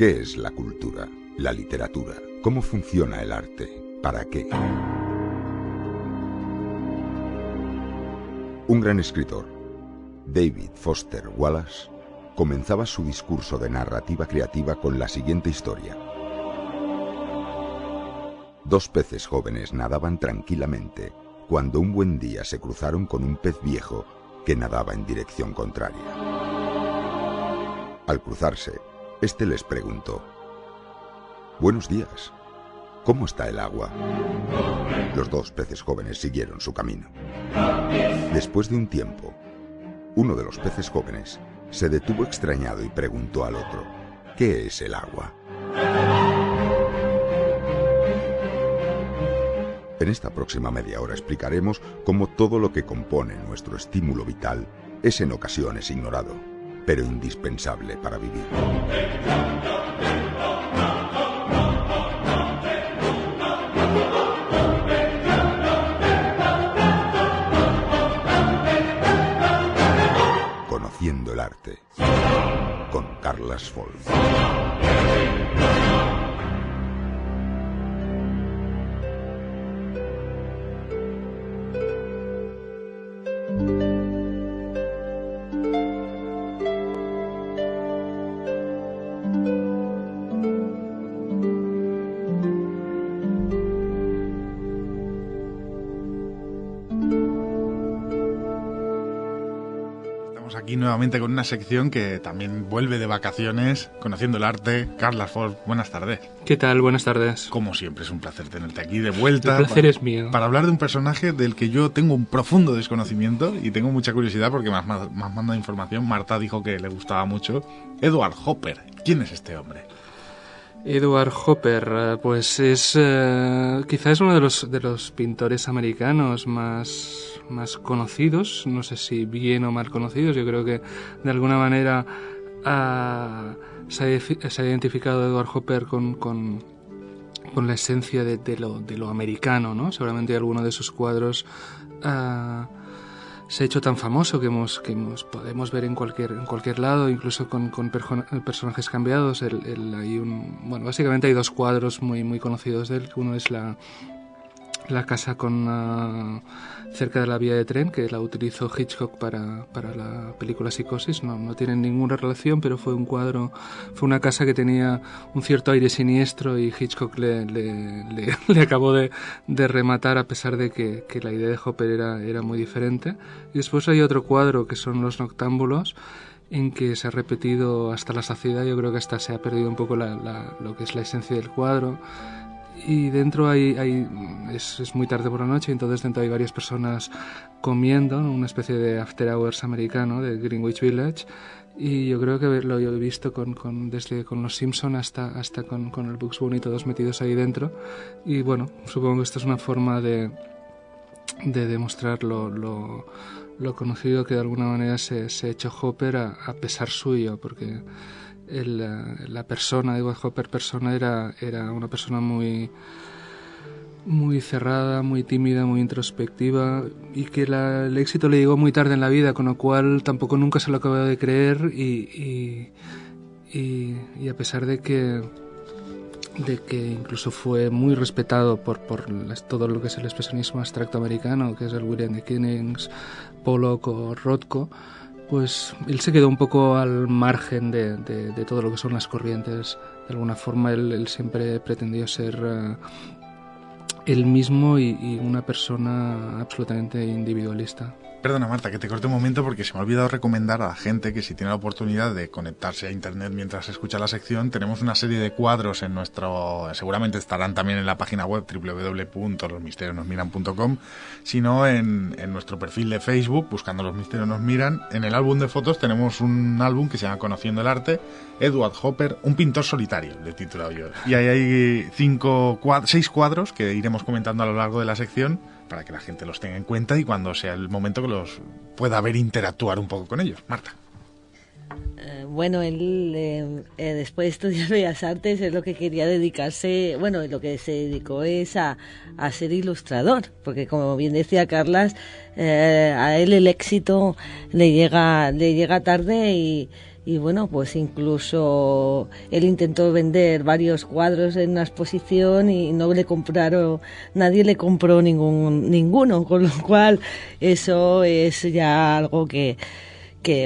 ¿Qué es la cultura? La literatura. ¿Cómo funciona el arte? ¿Para qué? Un gran escritor, David Foster Wallace, comenzaba su discurso de narrativa creativa con la siguiente historia. Dos peces jóvenes nadaban tranquilamente cuando un buen día se cruzaron con un pez viejo que nadaba en dirección contraria. Al cruzarse, este les preguntó: «Buenos días, ¿cómo está el agua?». Los dos peces jóvenes siguieron su camino. Después de un tiempo, uno de los peces jóvenes se detuvo extrañado y preguntó al otro: «¿Qué es el agua?». En esta próxima media hora explicaremos cómo todo lo que compone nuestro estímulo vital es en ocasiones ignorado, pero indispensable para vivir. Conociendo el arte, con Carlas Folch. Aquí nuevamente con una sección que también vuelve de vacaciones, conociendo el arte. Carlas Folch, buenas tardes. ¿Qué tal? Buenas tardes. Como siempre, es un placer tenerte aquí de vuelta. El placer es mío. Para hablar de un personaje del que yo tengo un profundo desconocimiento y tengo mucha curiosidad porque me has mandado información. Marta dijo que le gustaba mucho. Edward Hopper. ¿Quién es este hombre? Edward Hopper, pues es quizás uno de los pintores americanos más conocidos, no sé si bien o mal conocidos. Yo creo que de alguna manera se ha identificado Edward Hopper con la esencia de lo americano, ¿no? Seguramente alguno de sus cuadros se ha hecho tan famoso que podemos ver en cualquier lado, incluso con personajes cambiados. Básicamente hay dos cuadros muy conocidos de él. Uno es la casa cerca de la vía de tren, que la utilizó Hitchcock para la película Psicosis. No tienen ninguna relación, pero fue una casa que tenía un cierto aire siniestro y Hitchcock le acabó de rematar, a pesar de que la idea de Hopper era muy diferente. Y después hay otro cuadro que son Los Noctámbulos, en que se ha repetido hasta la saciedad. Yo creo que hasta se ha perdido un poco lo que es la esencia del cuadro. Y dentro es muy tarde por la noche, entonces dentro hay varias personas comiendo, ¿no? Una especie de after hours americano de Greenwich Village, y yo creo que lo he visto desde con los Simpson hasta con el Bugs Bunny, todos metidos ahí dentro. Y bueno, supongo que esto es una forma de demostrar lo conocido que de alguna manera se ha hecho Hopper a pesar suyo, porque la persona, Edward Hopper persona, era una persona muy cerrada, muy tímida, muy introspectiva, y que el éxito le llegó muy tarde en la vida, con lo cual tampoco nunca se lo acabó de creer, y a pesar de que incluso fue muy respetado por todo lo que es el expresionismo abstracto americano, que es el William de Killings, Pollock o Rothko, pues él se quedó un poco al margen de todo lo que son las corrientes. De alguna forma él siempre pretendió ser él mismo y una persona absolutamente individualista. Perdona, Marta, que te corte un momento porque se me ha olvidado recomendar a la gente que si tiene la oportunidad de conectarse a internet mientras escucha la sección, tenemos una serie de cuadros en seguramente estarán también en la página web www.losmisterionosmiran.com, sino en nuestro perfil de Facebook, buscando Los Misterios Nos Miran. En el álbum de fotos tenemos un álbum que se llama Conociendo el Arte, Edward Hopper, un pintor solitario, le he titulado yo. Y ahí hay 6 cuadros que iremos comentando a lo largo de la sección, para que la gente los tenga en cuenta y cuando sea el momento que los pueda ver, interactuar un poco con ellos. Marta. Bueno, él después de estudiar Bellas Artes es lo que quería dedicarse, bueno, lo que se dedicó es a ser ilustrador, porque como bien decía Carlas, a él el éxito le llega tarde y bueno, pues incluso él intentó vender varios cuadros en una exposición y nadie le compró ninguno, con lo cual eso es ya algo que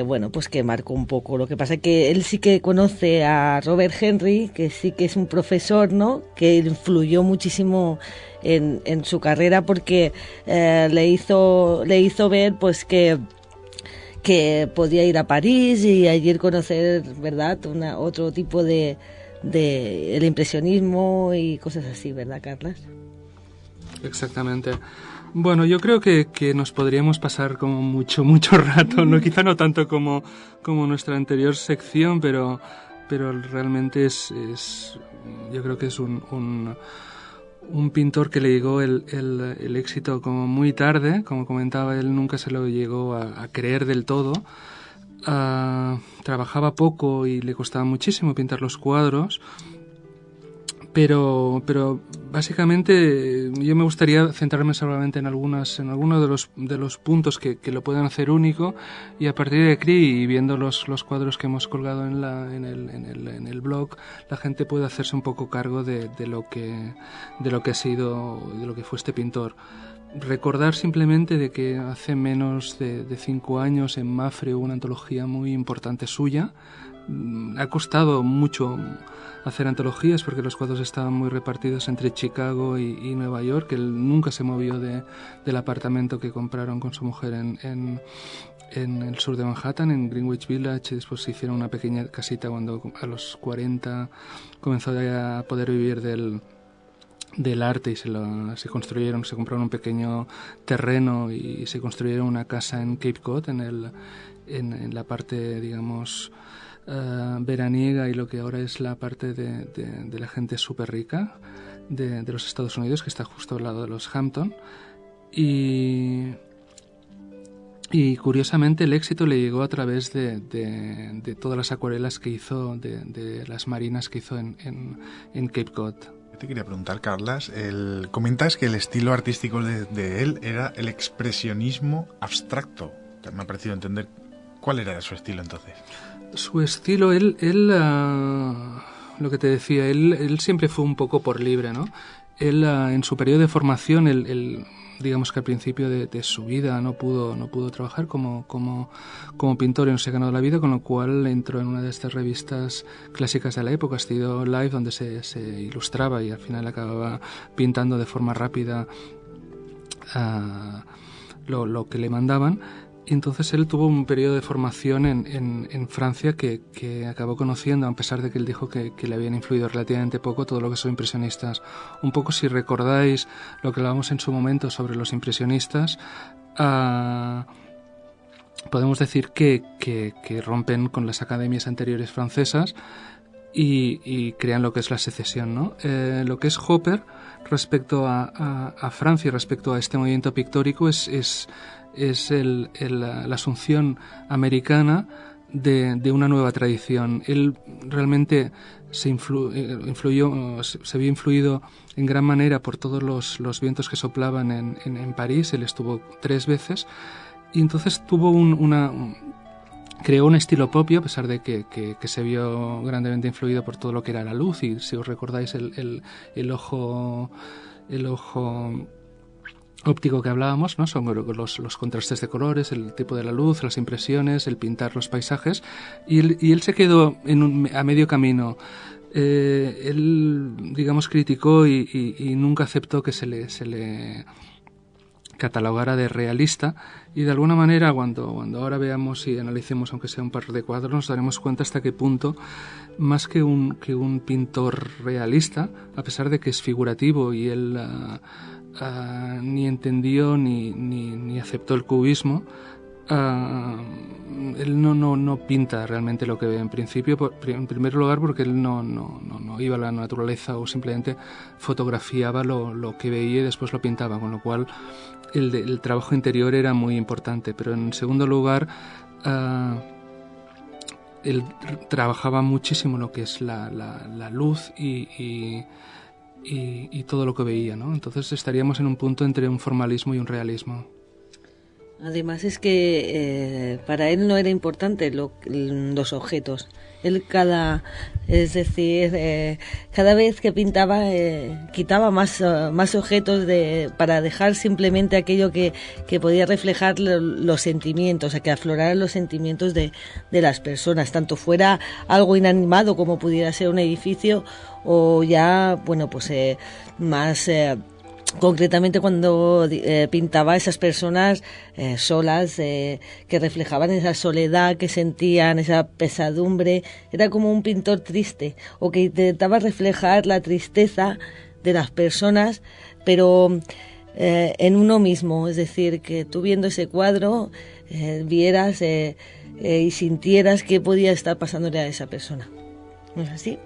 bueno, pues que marcó un poco. Lo que pasa es que él sí que conoce a Robert Henry, que sí que es un profesor, ¿no?, que influyó muchísimo en su carrera, porque le hizo ver pues que podía ir a París y allí conocer, ¿verdad?, otro tipo de el impresionismo y cosas así, ¿verdad, Carlas? Exactamente. Bueno, yo creo que nos podríamos pasar como mucho rato, ¿no? Quizá no tanto como nuestra anterior sección, pero realmente yo creo que es un pintor que le llegó el éxito como muy tarde. Como comentaba, él nunca se lo llegó a creer del todo. Trabajaba poco y le costaba muchísimo pintar los cuadros. Pero básicamente yo me gustaría centrarme solamente en algunos de los puntos que lo pueden hacer único, y a partir de aquí, y viendo los cuadros que hemos colgado en el blog, la gente puede hacerse un poco cargo de lo que ha sido, de lo que fue este pintor. Recordar simplemente de que hace menos de 5 años en Mafre hubo una antología muy importante suya. Ha costado mucho hacer antologías porque los cuadros estaban muy repartidos entre Chicago y Nueva York. Él nunca se movió del apartamento que compraron con su mujer en el sur de Manhattan, en Greenwich Village, y después se hicieron una pequeña casita cuando a los 40 comenzó a poder vivir del arte, y se compraron un pequeño terreno y se construyeron una casa en Cape Cod, en la parte, digamos, veraniega, y lo que ahora es la parte de la gente súper rica de los Estados Unidos, que está justo al lado de los Hampton. Y curiosamente el éxito le llegó a través de todas las acuarelas que hizo, de las marinas que hizo en Cape Cod. Yo te quería preguntar, Carlas, comentas que el estilo artístico de él era el expresionismo abstracto. Me ha parecido entender cuál era su estilo entonces. Su estilo, él lo que te decía, él siempre fue un poco por libre, ¿no? Él en su periodo de formación, él digamos que al principio de su vida no pudo trabajar como pintor y no se ganó la vida, con lo cual entró en una de estas revistas clásicas de la época, estilo Life, donde se ilustraba y al final acababa pintando de forma rápida lo que le mandaban. Y entonces él tuvo un periodo de formación en Francia que acabó conociendo, a pesar de que él dijo que le habían influido relativamente poco, todo lo que son impresionistas. Un poco, si recordáis lo que hablábamos en su momento sobre los impresionistas, podemos decir que rompen con las academias anteriores francesas y crean lo que es la secesión, ¿no? Lo que es Hopper respecto a Francia, respecto a este movimiento pictórico, es la asunción americana de una nueva tradición. Él realmente se vio influido en gran manera por todos los vientos que soplaban en París. Él estuvo 3 veces y entonces creó un estilo propio, a pesar de que se vio grandemente influido por todo lo que era la luz. Y si os recordáis el ojo óptico que hablábamos, ¿no? Son los contrastes de colores, el tipo de la luz, las impresiones, el pintar los paisajes, y él se quedó a medio camino. Él, digamos, criticó y nunca aceptó que se le catalogara de realista, y de alguna manera cuando ahora veamos y analicemos, aunque sea un par de cuadros, nos daremos cuenta hasta qué punto, más que un pintor realista, a pesar de que es figurativo y él ni entendió ni aceptó el cubismo, él no pinta realmente lo que ve en principio, en primer lugar porque él no iba a la naturaleza o simplemente fotografiaba lo que veía y después lo pintaba, con lo cual el trabajo interior era muy importante. Pero en segundo lugar, él trabajaba muchísimo lo que es la luz y todo lo que veía, ¿no? Entonces estaríamos en un punto entre un formalismo y un realismo. Además es que para él no era importante los objetos. Cada vez que pintaba quitaba más objetos para dejar simplemente aquello que podía reflejar los sentimientos, o sea, que afloraran los sentimientos de las personas, tanto fuera algo inanimado como pudiera ser un edificio, o ya, bueno, pues más... concretamente cuando pintaba a esas personas solas, que reflejaban esa soledad que sentían, esa pesadumbre. Era como un pintor triste, o que intentaba reflejar la tristeza de las personas, pero en uno mismo. Es decir, que tú viendo ese cuadro vieras y sintieras qué podía estar pasándole a esa persona. ¿No es así?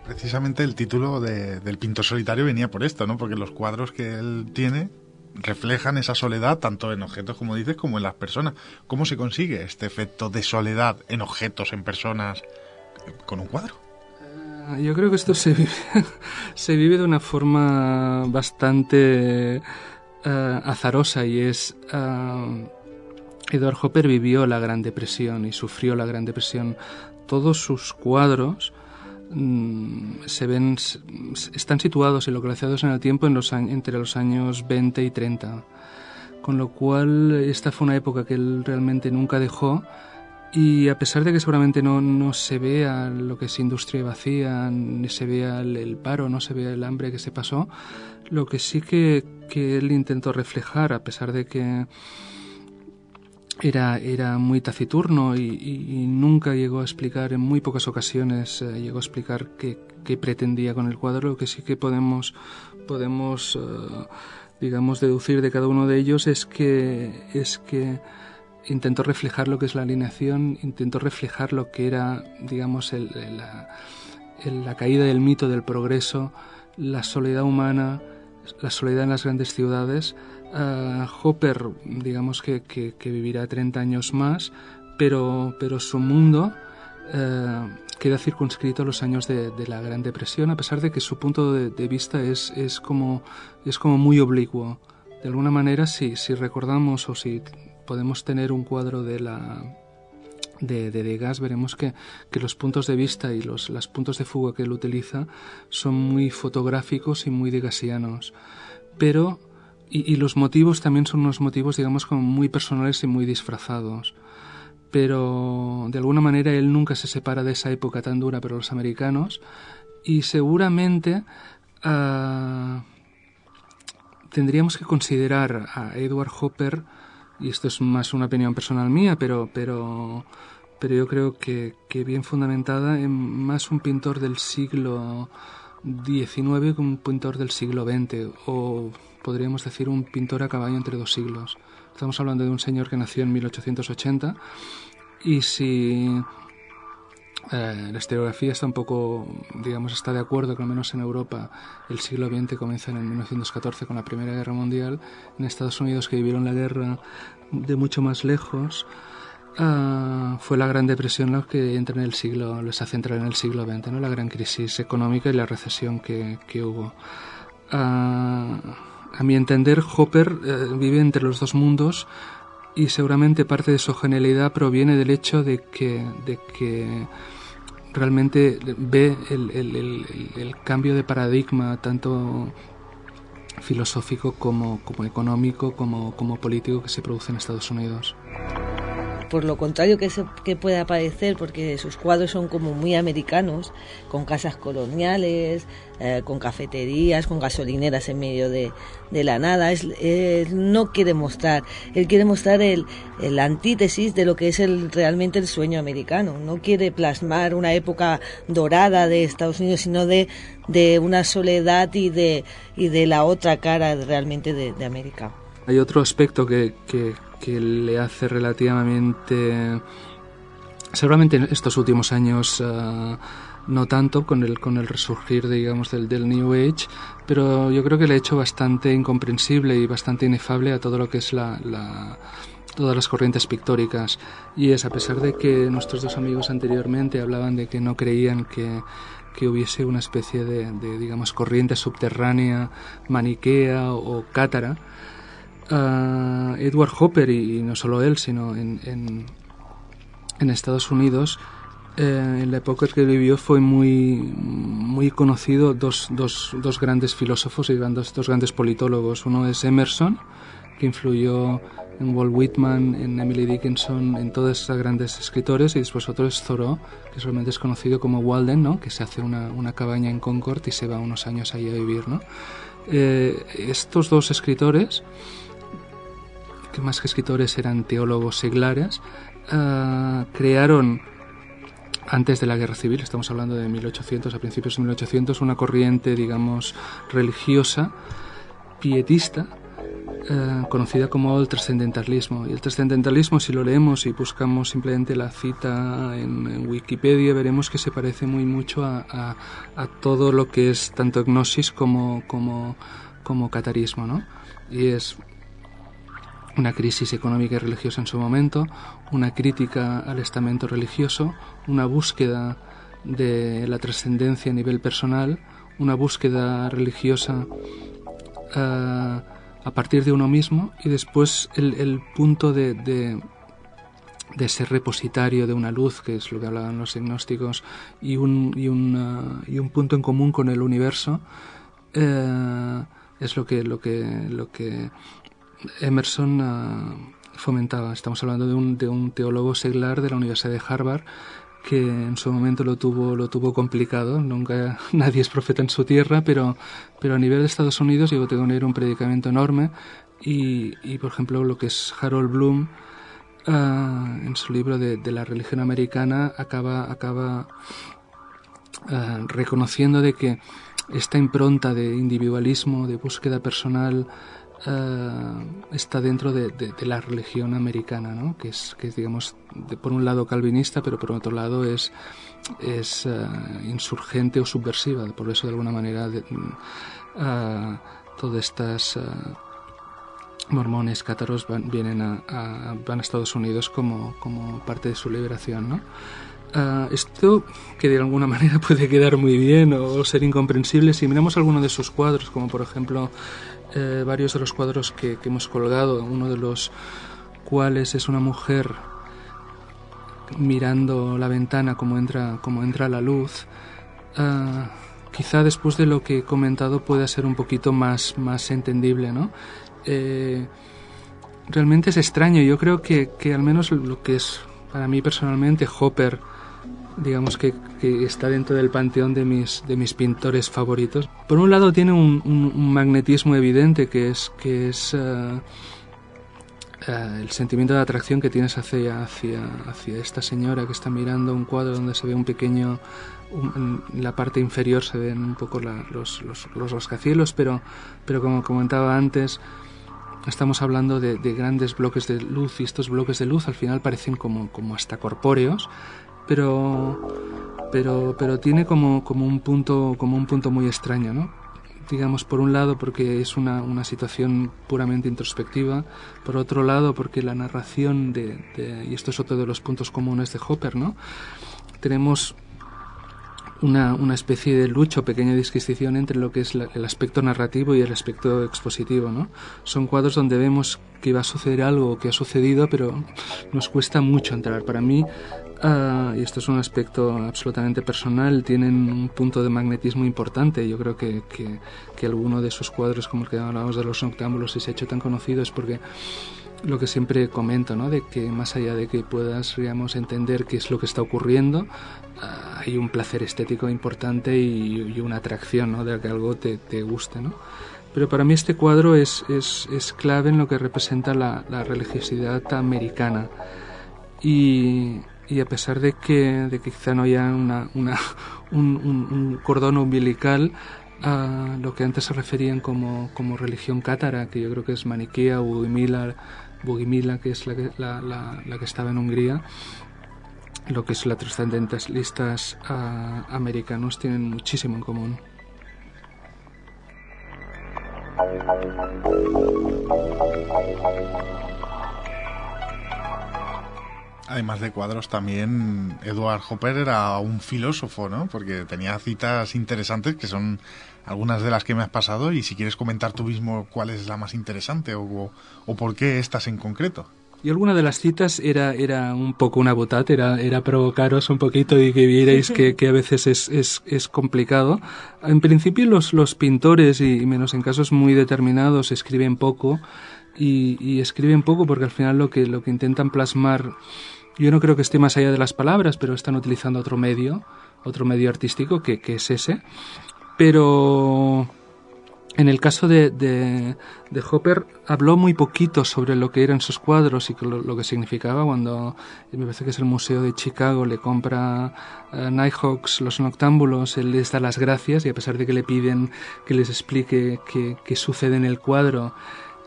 Precisamente el título del pintor solitario venía por esto, ¿no? Porque los cuadros que él tiene reflejan esa soledad tanto en objetos, como dices, como en las personas. ¿Cómo se consigue este efecto de soledad en objetos, en personas, con un cuadro? Yo creo que esto se vive de una forma bastante azarosa, y es... Edward Hopper vivió la Gran Depresión y sufrió la Gran Depresión. Todos sus cuadros están situados y localizados en el tiempo entre los años 20 y 30, con lo cual esta fue una época que él realmente nunca dejó, y a pesar de que seguramente no se vea lo que es industria vacía, ni se vea el paro, no se vea el hambre que se pasó, lo que sí que él intentó reflejar, a pesar de que era muy taciturno y nunca llegó a explicar, en muy pocas ocasiones llegó a explicar qué pretendía con el cuadro. Lo que sí que podemos digamos, deducir de cada uno de ellos es que intentó reflejar lo que es la alineación, intentó reflejar lo que era, digamos, la caída del mito del progreso, la soledad humana, la soledad en las grandes ciudades. Hopper, digamos que vivirá 30 años más, pero su mundo queda circunscrito a los años de la Gran Depresión, a pesar de que su punto de vista es como muy oblicuo. De alguna manera, si recordamos, o si podemos tener un cuadro de Degas, veremos que los puntos de vista y los puntos de fuga que él utiliza son muy fotográficos y muy degasianos, pero y los motivos también son unos motivos, digamos, como muy personales y muy disfrazados. Pero de alguna manera él nunca se separa de esa época tan dura para los americanos, y seguramente tendríamos que considerar a Edward Hopper, y esto es más una opinión personal mía, pero yo creo que bien fundamentada, en más un pintor del siglo XIX que un pintor del siglo XX, o podríamos decir un pintor a caballo entre dos siglos. Estamos hablando de un señor que nació en 1880, y si la historiografía está un poco, digamos, está de acuerdo que al menos en Europa el siglo XX comienza en el 1914 con la Primera Guerra Mundial, en Estados Unidos, que vivieron la guerra de mucho más lejos, fue la Gran Depresión lo que les hace entrar en el siglo XX, ¿no? La gran crisis económica y la recesión que hubo. A mi entender, Hopper vive entre los dos mundos, y seguramente parte de su genialidad proviene del hecho de que realmente ve el cambio de paradigma, tanto filosófico como económico, como político, que se produce en Estados Unidos. Por lo contrario que pueda parecer, porque sus cuadros son como muy americanos, con casas coloniales, con cafeterías, con gasolineras en medio de la nada. No quiere mostrar, él quiere mostrar el antítesis de lo que es realmente el sueño americano. No quiere plasmar una época dorada de Estados Unidos, sino de una soledad y de la otra cara realmente de América. Hay otro aspecto que le hace relativamente, seguramente en estos últimos años no tanto, con el resurgir, digamos, del New Age, pero yo creo que le ha hecho bastante incomprensible y bastante inefable a todo lo que es todas las corrientes pictóricas. Y es, a pesar de que nuestros dos amigos anteriormente hablaban de que no creían que hubiese una especie de digamos, corriente subterránea, maniquea o cátara, Edward Hopper, y no solo él, sino en Estados Unidos, en la época que vivió fue muy conocido dos grandes filósofos y dos grandes politólogos. Uno es Emerson, que influyó en Walt Whitman, en Emily Dickinson, en todos esos grandes escritores, y después otro es Thoreau, que solamente es conocido como Walden, ¿no? Que se hace una cabaña en Concord y se va unos años ahí a vivir, ¿no? Estos dos escritores, que más que escritores eran teólogos seglares, crearon, antes de la Guerra Civil, estamos hablando de 1800, a principios de 1800, una corriente, digamos, religiosa, pietista, conocida como el trascendentalismo. Y el trascendentalismo, si lo leemos y buscamos simplemente la cita en Wikipedia, veremos que se parece muy mucho a todo lo que es tanto gnosis como catarismo, ¿no? Y es una crisis económica y religiosa en su momento, una crítica al estamento religioso, una búsqueda de la trascendencia a nivel personal, una búsqueda religiosa a partir de uno mismo, y después el punto de ser repositario de una luz, que es lo que hablaban los gnósticos, y un punto en común con el universo, es lo que Emerson fomentaba. Estamos hablando de un teólogo seglar de la Universidad de Harvard, que en su momento lo tuvo complicado. Nunca nadie es profeta en su tierra, pero a nivel de Estados Unidos llegó a tener un predicamento enorme, y por ejemplo lo que es Harold Bloom, en su libro de la religión americana, acaba reconociendo de que esta impronta de individualismo, de búsqueda personal, está dentro de la religión americana, ¿no? que es digamos, por un lado calvinista, pero por otro lado es insurgente o subversiva. Por eso, de alguna manera, todas estas mormones, cátaros van a Estados Unidos como parte de su liberación, ¿no? Esto, que de alguna manera puede quedar muy bien o ser incomprensible, si miramos alguno de sus cuadros, como por ejemplo varios de los cuadros que hemos colgado, uno de los cuales es una mujer mirando la ventana como entra la luz, quizá después de lo que he comentado pueda ser un poquito más entendible, ¿no? Realmente es extraño. Yo creo que al menos lo que es para mí personalmente Hopper, digamos que está dentro del panteón de mis pintores favoritos. Por un lado tiene un magnetismo evidente, que es el sentimiento de atracción que tienes hacia esta señora que está mirando un cuadro donde se ve un pequeño, en la parte inferior se ven un poco los rascacielos, pero como comentaba antes, estamos hablando de grandes bloques de luz, y estos bloques de luz al final parecen como hasta corpóreos, pero tiene como un punto muy extraño, ¿no? Digamos, por un lado porque es una situación puramente introspectiva, por otro lado porque la narración y esto es otro de los puntos comunes de Hopper, ¿no? Tenemos una especie de lucha o pequeña disquisición entre lo que es el aspecto narrativo y el aspecto expositivo, ¿no? Son cuadros donde vemos que va a suceder algo, que ha sucedido, pero nos cuesta mucho entrar. Para mí, y esto es un aspecto absolutamente personal, tienen un punto de magnetismo importante. Yo creo que alguno de sus cuadros, como el que hablábamos de los noctámbulos, y se ha hecho tan conocido es porque lo que siempre comento, ¿no? De que más allá de que puedas, digamos, entender qué es lo que está ocurriendo, hay un placer estético importante y una atracción, ¿no? De que algo te guste, ¿no? Pero para mí este cuadro es clave en lo que representa la religiosidad americana, y a pesar de que quizá no haya un cordón umbilical, lo que antes se referían como religión cátara, que yo creo que es maniquea o Bugimila, que es la que estaba en Hungría, lo que es los trascendentalistas americanos tienen muchísimo en común. Además de cuadros, también Edward Hopper era un filósofo, ¿no? Porque tenía citas interesantes que son algunas de las que me has pasado, y si quieres comentar tú mismo cuál es la más interesante o por qué estas en concreto. Y alguna de las citas era un poco una botat, era provocaros un poquito y que vierais que a veces es complicado. En principio los pintores, y menos en casos muy determinados, escriben poco, y escriben poco porque al final lo que intentan plasmar, yo no creo que esté más allá de las palabras, pero están utilizando otro medio artístico que es ese. Pero en el caso de Hopper, habló muy poquito sobre lo que eran sus cuadros y lo que significaba. Cuando me parece que es el Museo de Chicago, le compra Nighthawks, Los Noctámbulos, él les da las gracias, y a pesar de que le piden que les explique qué sucede en el cuadro,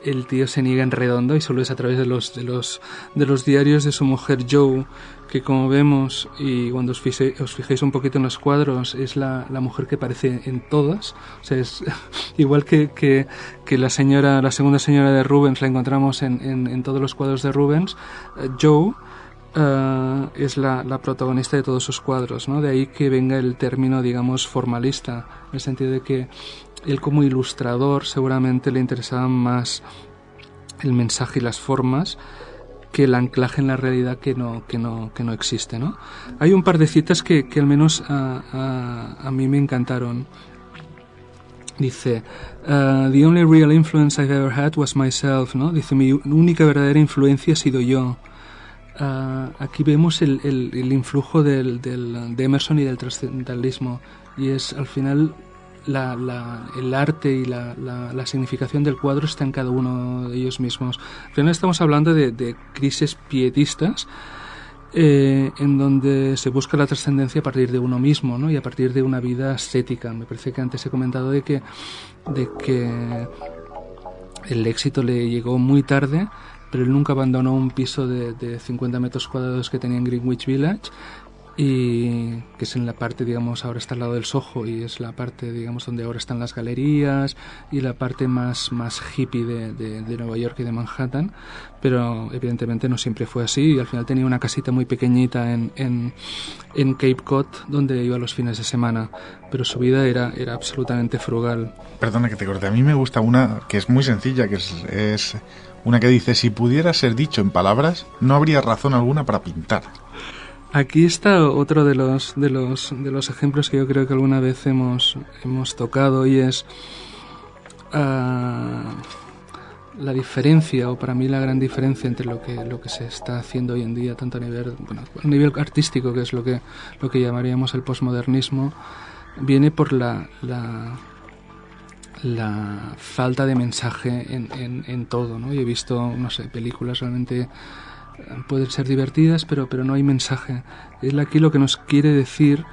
el tío se niega en redondo, y solo es a través de los diarios de su mujer Joe, que como vemos, y cuando os fijéis un poquito en los cuadros, es la mujer que aparece en todas. O sea, es igual que la segunda señora de Rubens la encontramos en todos los cuadros de Rubens. Joe es la protagonista de todos sus cuadros, ¿no? De ahí que venga el término, digamos, formalista, en el sentido de que él, como ilustrador, seguramente le interesaban más el mensaje y las formas que el anclaje en la realidad que no existe, ¿no? Hay un par de citas que al menos a mí me encantaron. Dice, the only real influence I've ever had was myself, ¿no? Dice, mi única verdadera influencia ha sido yo. Aquí vemos el influjo de Emerson y del trascendentalismo, y es al final el arte y la significación del cuadro está en cada uno de ellos mismos. Al final estamos hablando de crisis pietistas, en donde se busca la trascendencia a partir de uno mismo, ¿no? Y a partir de una vida ascética. Me parece que antes he comentado de que el éxito le llegó muy tarde, pero él nunca abandonó un piso de 50 metros cuadrados que tenía en Greenwich Village, y que es en la parte, digamos, ahora está al lado del Soho, y es la parte, digamos, donde ahora están las galerías, y la parte más hippie de Nueva York y de Manhattan. Pero evidentemente no siempre fue así, y al final tenía una casita muy pequeñita en Cape Cod, donde iba los fines de semana, pero su vida era absolutamente frugal. Perdona que te corte, a mí me gusta una que es muy sencilla, que es una que dice: si pudiera ser dicho en palabras, no habría razón alguna para pintar. Aquí está otro de los ejemplos que yo creo que alguna vez hemos tocado, y es la diferencia, o para mí la gran diferencia entre lo que se está haciendo hoy en día, tanto a nivel artístico, que es lo que llamaríamos el posmodernismo, viene por la falta de mensaje en todo, ¿no? Y he visto, no sé, películas realmente pueden ser divertidas, pero no hay mensaje. Él aquí lo que nos quiere decir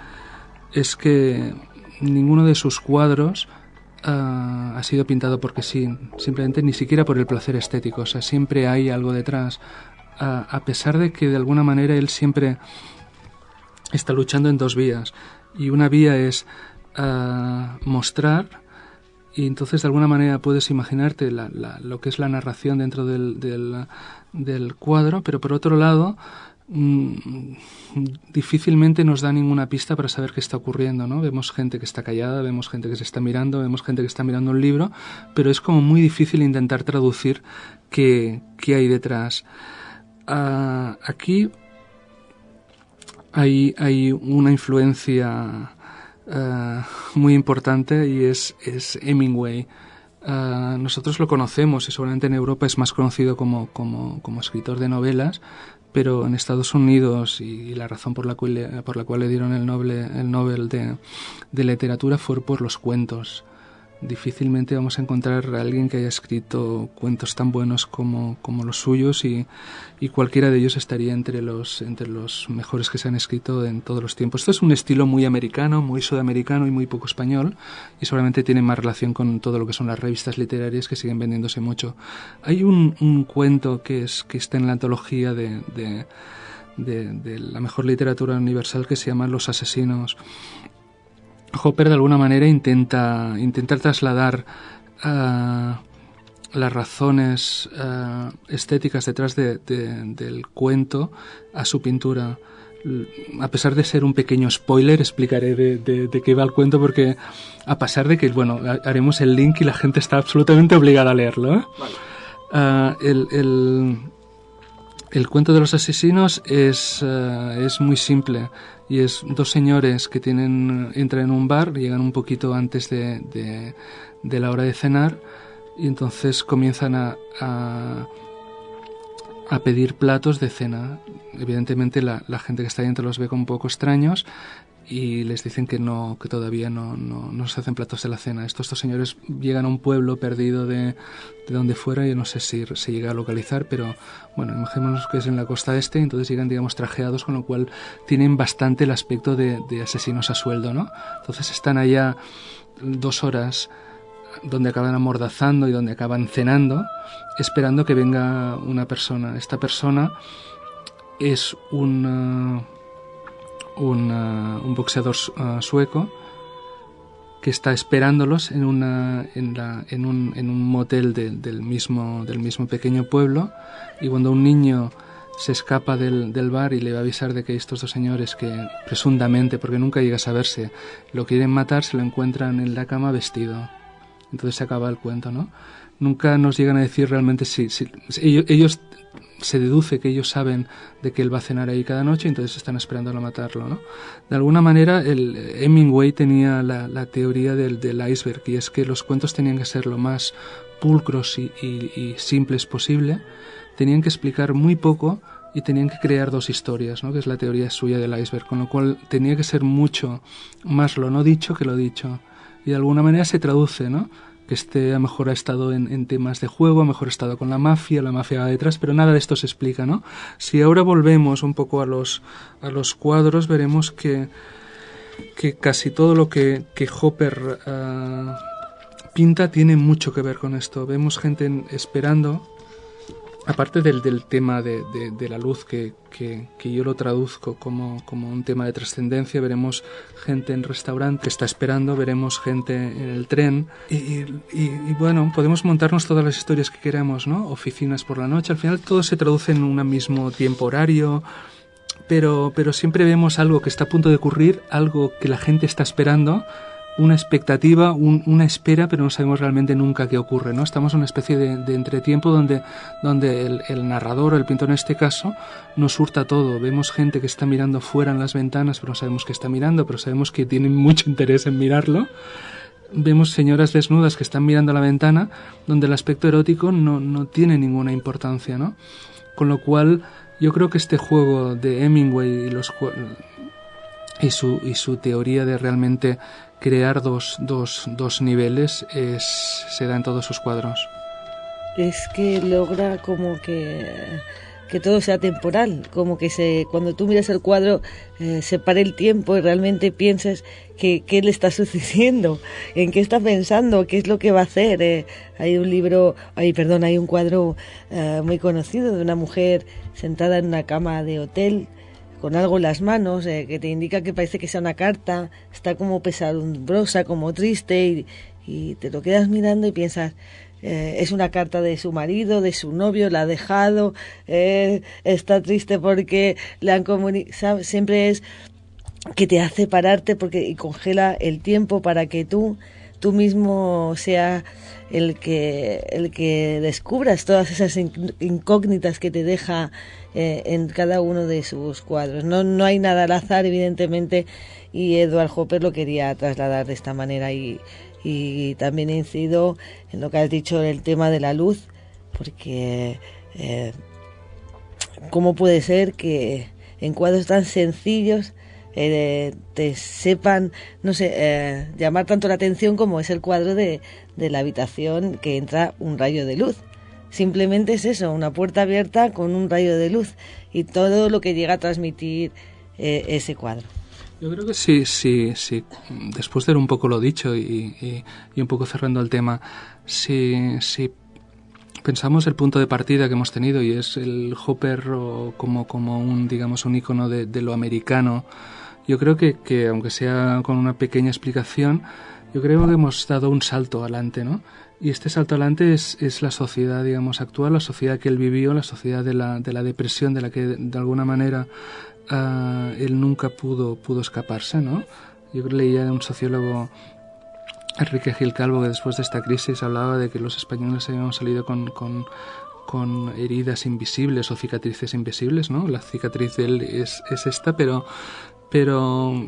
es que ninguno de sus cuadros ha sido pintado porque sí, simplemente, ni siquiera por el placer estético. O sea, siempre hay algo detrás, a pesar de que de alguna manera él siempre está luchando en dos vías, y una vía es mostrar, y entonces de alguna manera puedes imaginarte lo que es la narración dentro del cuadro, pero por otro lado difícilmente nos da ninguna pista para saber qué está ocurriendo, ¿no? Vemos gente que está callada, vemos gente que se está mirando, vemos gente que está mirando un libro, pero es como muy difícil intentar traducir qué hay detrás. Aquí hay una influencia muy importante, y es Hemingway. Nosotros lo conocemos, y seguramente en Europa es más conocido como escritor de novelas, pero en Estados Unidos, y la razón por la cual le dieron el Nobel de literatura fue por los cuentos. Difícilmente vamos a encontrar a alguien que haya escrito cuentos tan buenos como los suyos, y cualquiera de ellos estaría entre los mejores que se han escrito en todos los tiempos. Esto es un estilo muy americano, muy sudamericano y muy poco español, y seguramente tiene más relación con todo lo que son las revistas literarias, que siguen vendiéndose mucho. Hay un cuento que está en la antología de la mejor literatura universal, que se llama Los asesinos. Hopper de alguna manera intenta trasladar las razones estéticas detrás del cuento a su pintura. A pesar de ser un pequeño spoiler, explicaré de qué va el cuento, porque a pesar de que, bueno, haremos el link y la gente está absolutamente obligada a leerlo, ¿eh? Vale. El cuento de los asesinos es muy simple, y es dos señores que entran en un bar, llegan un poquito antes de la hora de cenar, y entonces comienzan a pedir platos de cena. Evidentemente la gente que está dentro los ve como un poco extraños y les dicen que todavía no se hacen platos de la cena. Estos dos señores llegan a un pueblo perdido de donde fuera, yo no sé si se llega a localizar, pero bueno, imaginémonos que es en la costa este, entonces llegan, digamos, trajeados, con lo cual tienen bastante el aspecto de asesinos a sueldo, ¿no? Entonces están allá 2 horas donde acaban amordazando y donde acaban cenando, esperando que venga una persona. Esta persona es un boxeador sueco que está esperándolos en un motel del mismo pequeño pueblo, y cuando un niño se escapa del bar y le va a avisar de que estos dos señores, que presuntamente, porque nunca llega a saberse, lo quieren matar, se lo encuentran en la cama vestido. Entonces se acaba el cuento, ¿no? Nunca nos llegan a decir realmente si ellos se deduce que ellos saben de que él va a cenar ahí cada noche, entonces están esperando a matarlo, ¿no? De alguna manera Hemingway tenía la teoría del iceberg, y es que los cuentos tenían que ser lo más pulcros y simples posible, tenían que explicar muy poco y tenían que crear 2 historias, ¿no? Que es la teoría suya del iceberg, con lo cual tenía que ser mucho más lo no dicho que lo dicho. Y de alguna manera se traduce, ¿no? Que a lo mejor ha estado en temas de juego, a lo mejor ha estado con la mafia va detrás, pero nada de esto se explica, ¿no? Si ahora volvemos un poco a los cuadros, veremos que casi todo lo que Hopper pinta tiene mucho que ver con esto. Vemos gente esperando, aparte del tema de la luz, que yo lo traduzco como un tema de trascendencia. Veremos gente en restaurante que está esperando, veremos gente en el tren, y bueno, podemos montarnos todas las historias que queramos, ¿no? Oficinas por la noche, al final todo se traduce en un mismo tiempo horario, pero siempre vemos algo que está a punto de ocurrir, algo que la gente está esperando, una expectativa, una espera, pero no sabemos realmente nunca qué ocurre, ¿no? Estamos en una especie de entretiempo donde el narrador, o el pintor en este caso, nos hurta todo. Vemos gente que está mirando fuera en las ventanas, pero no sabemos qué está mirando, pero sabemos que tienen mucho interés en mirarlo. Vemos señoras desnudas que están mirando a la ventana, donde el aspecto erótico no tiene ninguna importancia, ¿no? Con lo cual, yo creo que este juego de Hemingway y su teoría de realmente crear dos niveles se da en todos sus cuadros. Es que logra como que todo sea temporal, como que cuando tú miras el cuadro se pare el tiempo y realmente piensas qué le está sucediendo, en qué está pensando, qué es lo que va a hacer. Hay un cuadro muy conocido de una mujer sentada en una cama de hotel con algo en las manos, que te indica que parece que sea una carta, está como pesarosa, como triste, y te lo quedas mirando y piensas, es una carta de su marido, de su novio, la ha dejado, está triste porque le han comunicado. Siempre es que te hace pararte y congela el tiempo para que tú mismo sea el que descubras todas esas incógnitas que te deja en cada uno de sus cuadros. No hay nada al azar, evidentemente, y Edward Hopper lo quería trasladar de esta manera, y también incido en lo que has dicho, el tema de la luz, porque ¿cómo puede ser que en cuadros tan sencillos te sepan, no sé, llamar tanto la atención como es el cuadro de la habitación que entra un rayo de luz? Simplemente es eso, una puerta abierta con un rayo de luz, y todo lo que llega a transmitir ese cuadro. Yo creo que sí, después de un poco lo dicho y un poco cerrando el tema, si pensamos el punto de partida que hemos tenido, y es el Hopper como un, digamos, un icono de lo americano, yo creo que aunque sea con una pequeña explicación, yo creo que hemos dado un salto adelante, ¿no? Y este salto adelante es la sociedad, digamos, actual, la sociedad que él vivió, la sociedad de la depresión, de la que de alguna manera él nunca pudo escaparse, ¿no? Yo leía de un sociólogo, Enrique Gil Calvo, que después de esta crisis hablaba de que los españoles habíamos salido con heridas invisibles o cicatrices invisibles, ¿no? La cicatriz de él es esta, pero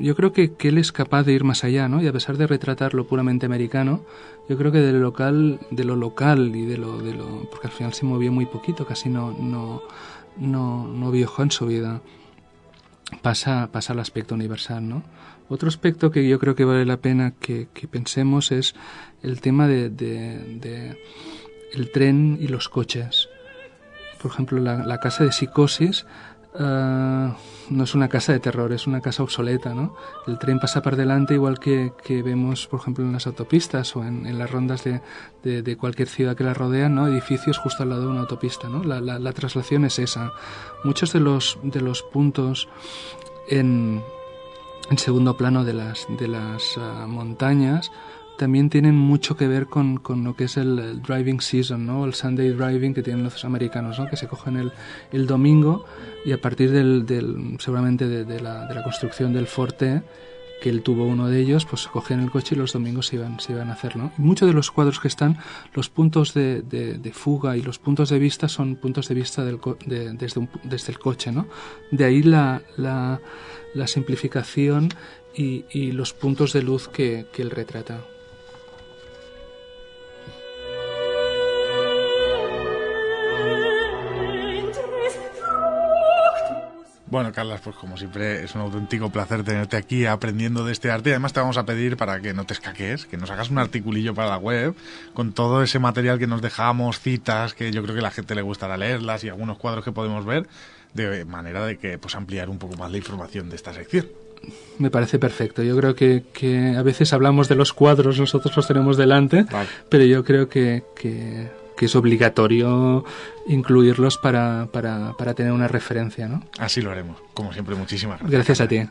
yo creo que él es capaz de ir más allá, ¿no? Y a pesar de retratar lo puramente americano, yo creo que de lo local y de lo porque al final se movió muy poquito, casi no viajó en su vida, pasa al aspecto universal, ¿no? Otro aspecto que yo creo que vale la pena que pensemos es el tema de el tren y los coches. Por ejemplo, la casa de Psicosis no es una casa de terror, es una casa obsoleta, ¿no? El tren pasa por delante, igual que vemos, por ejemplo, en las autopistas o en las rondas de cualquier ciudad que la rodean, ¿no? Edificios justo al lado de una autopista, ¿no? La traslación es esa. Muchos de los puntos en segundo plano de las montañas también tienen mucho que ver con lo que es el driving season, ¿no? El Sunday driving que tienen los americanos, ¿no? Que se cogen el domingo y a partir seguramente de la construcción del Forte, que él tuvo uno de ellos, pues cogían el coche y los domingos se iban a hacer, ¿no? Y muchos de los cuadros que están, los puntos de fuga y los puntos de vista son puntos de vista desde el coche, ¿no? De ahí la simplificación y los puntos de luz que él retrata. Bueno, Carlas, pues como siempre es un auténtico placer tenerte aquí aprendiendo de este arte, y además te vamos a pedir, para que no te escaques, que nos hagas un articulillo para la web con todo ese material que nos dejamos, citas, que yo creo que a la gente le gustará leerlas, y algunos cuadros que podemos ver, de manera de que pues ampliar un poco más la información de esta sección. Me parece perfecto. Yo creo que a veces hablamos de los cuadros, nosotros los tenemos delante, vale, pero yo creo que es obligatorio incluirlos para tener una referencia, ¿no? Así lo haremos. Como siempre, muchísimas gracias. Gracias a ti.